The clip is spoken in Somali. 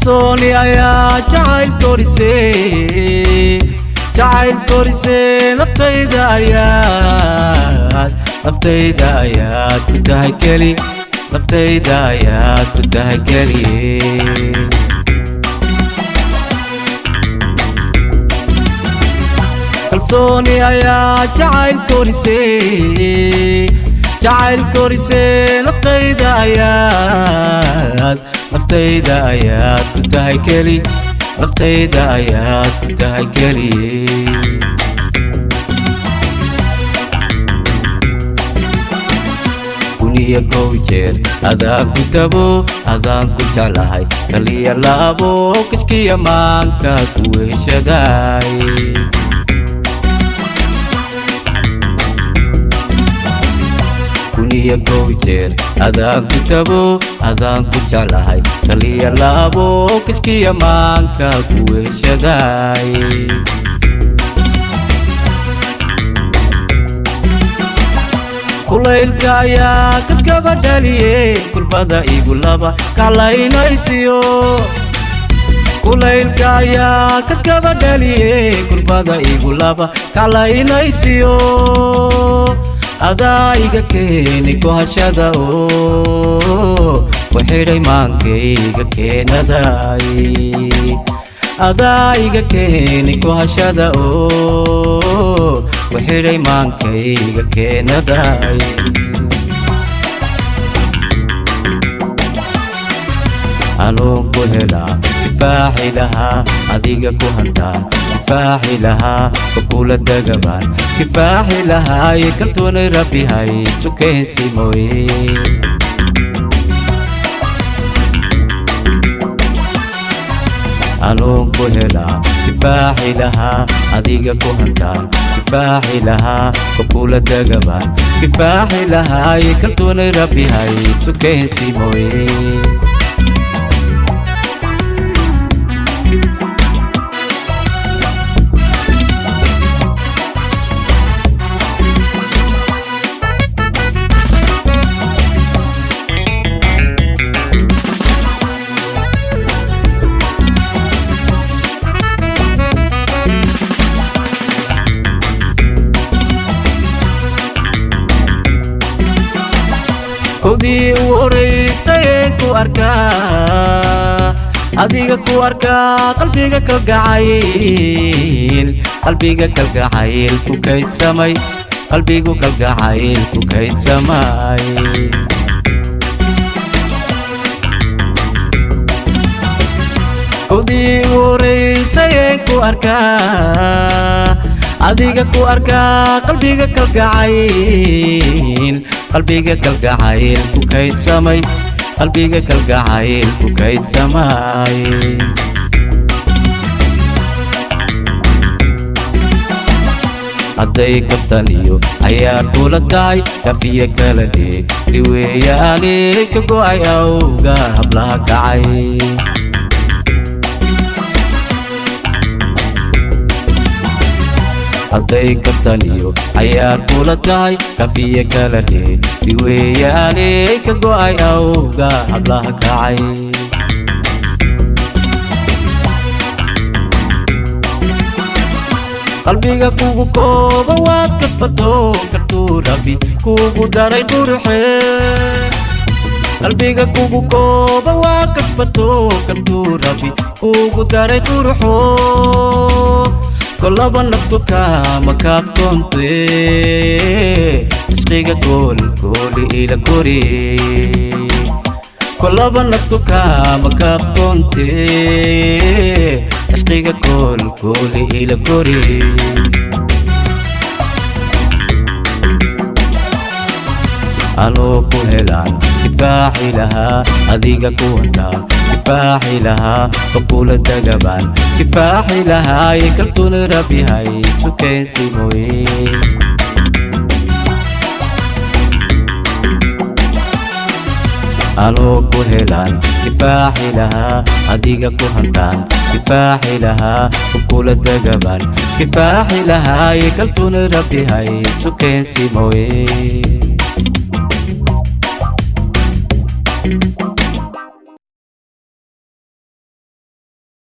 kalsooni ayaa jacayl korisay naftayda ayaad ku tahay keli naftayda ayaad ku tahay keli kalsooni ayaa jacayl korisay naftayda ayaad ku tahay keli naftayda ayaad ku tahay keli kuniya kow jeer adaan ku dabo adaan ku jeclahay kaliya laabo kiskiya maanka ku heshaday kuniya kow jeer adaan ku dabo adaan ku jeclahay kaliya laabo kiskiya maanka ku heshaday kulaylka ayaa kadkaba dhaliyey kurbada igu laba kalaynaysiyo kulaylka ayaa kadkaba dhaliyey kurbada igu laba kalaynaysiyo adaa iga keeni kohashada ku xidhay maankayga keenaday adaa iga keeni kohashada ku xidhay maankayga keenaday anoon ku helaa kifaaxi lahaa adiga ku hantaa kifaaxi lahaa kakula dagabaan kifaaxi lahaay kaltoonay rabbihay sukeensi mooye anoon ku helaa kifaaxi lahaa adiga ku hantaa kifaaxi lahaa kakula dagabaan kifaaxi lahaay kaltoonay rabbihay sukeensi mooye kudii u horeysay ku arkaa adiga ku arkaa qalbiga kalgacayl ku kaydsamay qalbigu kalgacayl ku kaydsamay kudii u horeysay ku arkaa adiga ku arkaa qalbiga kalgacayl ku kaydsamay qalbiga kalgacayl ku kaydsamay hadday kabtaniyo ayaar kula tahay kafiya kala dheeg liweeyaane ka go'ay awga hablaha kacay hadday kabtaniyo ayaar kula tahay kafiya kala dheeg liweeyaane ka go'ay awga hablaha kacay qalbiga kugu kooba waad kasbato kartuu rabbi kugu daray qurxe qalbiga kugu kooba waad kasbato kartuu rabbi kugu daray qurxo kolaba naftuka makaabtoonte isqiga kooli ila kori kolaba naftuka makaabtoonte isqiga kooli ila kori anoo ku helaan kifaaxi lahaa adiga ku hantaa kifaaxi lahaa kakula dagabaan kifaaxi lahaay kaltoona rabbihay sukeensi mooye anoo ku helaan kifaaxi lahaa adiga ku hantaan kifaaxi lahaa kakula dagabaan kifaaxi lahaay kaltoona rabbihay sukeensi mooye